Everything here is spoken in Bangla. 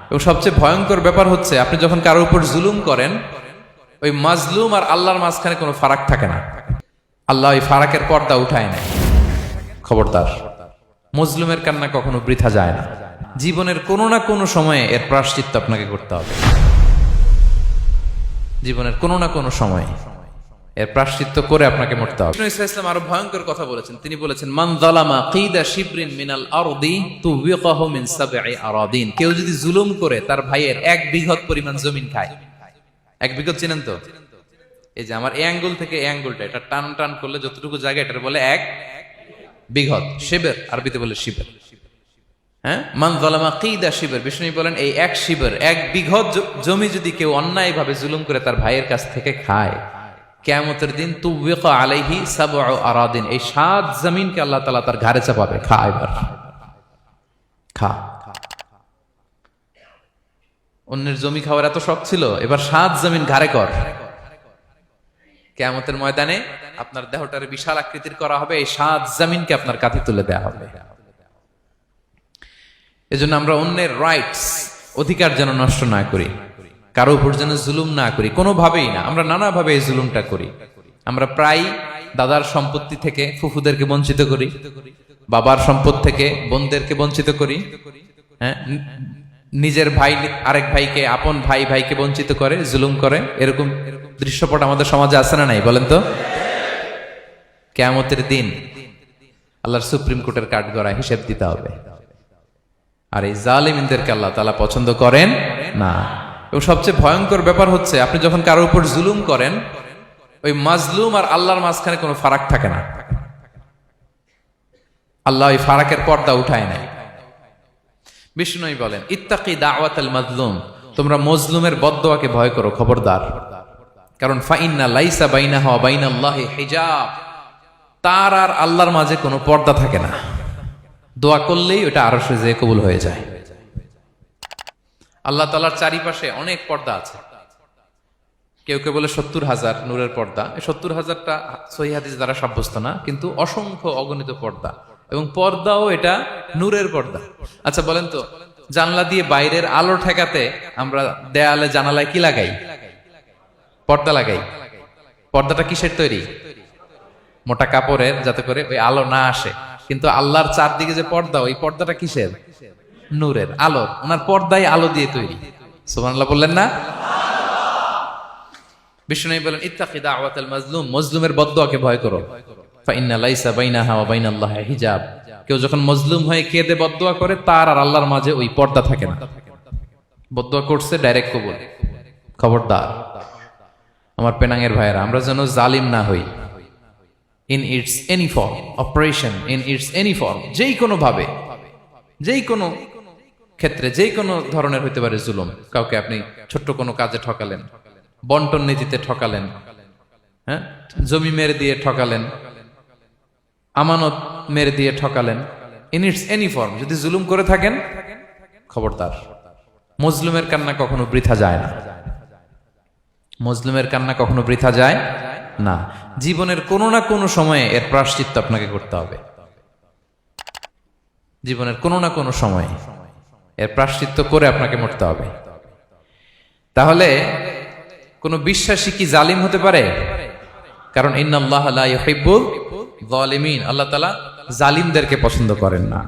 এবং সবচেয়ে ভয়ঙ্কর ব্যাপার হচ্ছে আপনি যখন কারোর উপর জুলুম করেন, ওই মাজলুম আর আল্লাহর মাঝখানে কোনো ফারাক থাকে না। আল্লাহ ওই ফারাকের পর্দা উঠায় না। খবরদার, মজলুমের কান্না কখনো বৃথা যায় না। জীবনের কোনো না কোনো সময়ে এর প্রায়শ্চিত্ত আপনাকে করতে হবে। জীবনের কোনো না কোনো সময়ে এর প্রায়শ্চিত্ত করে আপনাকে মরতে হবে। ইসলাম আরো ভয়ঙ্কর কথা বলেছেন। তিনি বলেছেন, মান যালামা কিদা শিবরিন মিনাল আরদি তুবিকাহু মিন সাবঈ আরাদিন। কেউ যদি জুলুম করে তার ভাইয়ের 1 বিঘত পরিমাণ জমিন খায়। 1 বিঘত চিনেন তো? এই যে আমার এই আঙ্গুল থেকে এই আঙ্গুলটা, এটা টান টান করলে যতটুকু জায়গা, এটা বলে 1 বিঘত। শিবের আরবিতে বলে শিবের। হ্যাঁ, মান যালামা কিদা শিবর। বিষ্ণু বলেন এই 1 শিবর, 1 বিঘত জমি যদি কেউ অন্যায়ভাবে জুলুম করে তার ভাইয়ের কাছ থেকে খায়, কিয়ামতের দিন তুবিকা আলাইহি সাবউ আরাদিন, এই 7 জমিনকে আল্লাহ তাআলা তার ঘাড়ে চাপাবে। খা এবার, খা। অন্যের জমি খাওয়ার এত শখ ছিল, এবার 7 জমিন ঘাড়ে কর। কিয়ামতের ময়দানে আপনার দেহটারে বিশাল আকৃতির করা হবে, এই 7 জমিনকে আপনার কাঁধে তুলে দেয়া হবে। এজন্য আমরা অন্যের রাইটস, অধিকার যেন নষ্ট না করি, কারো উপর যেন জুলুম না করি, কোনোভাবেই না। আমরা নানাভাবে এই জুলুমটা করি। আমরা প্রায় দাদার সম্পত্তি থেকে ফুফুদেরকে বঞ্চিত করি, বাবার সম্পদ থেকে বোনদেরকে বঞ্চিত করি। হ্যাঁ, নিজের ভাই আরেক ভাইকে, আপন ভাই ভাইকে বঞ্চিত করে, জুলুম করে। এরকম দৃশ্যপট আমাদের সমাজে আছে না নাই বলেন তো? কিয়ামতের দিন আল্লাহর সুপ্রিম কোর্টের কাঠগড়ায় হিসেব দিতে হবে। আর এই জালিমদেরকে আল্লাহ তাআলা পছন্দ করেন না। এবং সবচেয়ে ভয়ঙ্কর ব্যাপার হচ্ছে আপনি যখন কারোর উপর জুলুম করেন, ওই মাজলুম আর আল্লাহর মাঝখানে কোনো ফারাক থাকে না। আল্লাহ ওই ফারাকের পর্দা উঠায় না। বিষ্ণু বলেন, ইত্তাকি দাওয়াতাল মাজলুম, তোমরা মজলুমের বদদোয়াকে ভয় করো, খবরদার। কারণ ফাইন্না লাইসা বাইনাহা ওয়া বাইনাল্লাহি হিজাব, তার আর আল্লাহর মাঝে কোনো পর্দা থাকে না। দোয়া করলেই ওটা আরশে যেয়ে কবুল হয়ে যায়। আল্লাহ তাআলার চারিপাশে অনেক পর্দা আছে। কেউ কেউ বলে 70,000 নূরের পর্দা। 70,000টা সহিহ হাদিস দ্বারা সাব্যস্ত না, কিন্তু অসংখ্য অগণিত পর্দা, এবং পর্দাও এটা নূরের পর্দা। আচ্ছা বলেন তো, জানলা দিয়ে বাইরের আলো ঠেকাতে আমরা দেয়ালে জানালায় কি লাগাই? পর্দা লাগাই। পর্দাটা কিসের তৈরি? মোটা কাপড়ের, যাতে করে ওই আলো না আসে। কিন্তু আল্লাহর চারদিকে যে পর্দা, ওই পর্দাটা কিসের? নূরের, আলোর। ওনার পর্দায় আলো দিয়ে তৈরি। সুবহানাল্লাহ বললেন না? বিষ্ণু বলেন, ইত্তাকি দাওয়াতাল মাজলুম, মজলুমের বদদোয়াকে ভয় করো। ফাইন্না লাইসা বাইনাহা ওয়া বাইনাল্লাহি হিজাব, কেউ যখন মজলুম হয়ে কেঁদে বদদোয়া করে, তার আর আল্লাহর মাঝে ওই পর্দা থাকে না। বদদোয়া করছে, ডাইরেক্ট কবুল। খবরদার আমার পেনাঙ্গের ভাইয়েরা, আমরা যেন জালিম না হই। In it's any form, operation in it's any form, যেই কোনো ভাবে, যেই কোনো ক্ষেত্রে, যেই কোনো ধরনের হইতে পারে জুলুম। কাউকে আপনি ছোট্ট কোনো কাজে ঠকালেন, বন্টন নীতিতে ঠকালেন, হ্যাঁ, জমি মেরে দিয়ে ঠকালেন, আমানত মেরে দিয়ে ঠকালেন, ইন ইটস এনি ফর্ম যদি জুলুম করে থাকেন, খবরদার, মজলুমের কান্না কখনো বৃথা যায় না। মজলুমের কান্না কখনো বৃথা যায় না। জীবনের কোনো না কোনো সময়ে এর প্রায়শ্চিত্ত আপনাকে করতে হবে। জীবনের কোনো না কোনো সময়ে এর প্রায়শ্চিত্ত করে আপনাকে মরতে হবে। তাহলে কোন বিশ্বাসী কি জালিম হতে পারে? কারণ ইন্নাল্লাহা লা ইউহিব্বুল যালিমিন, আল্লাহ তাআলা জালিমদেরকে পছন্দ করেন না।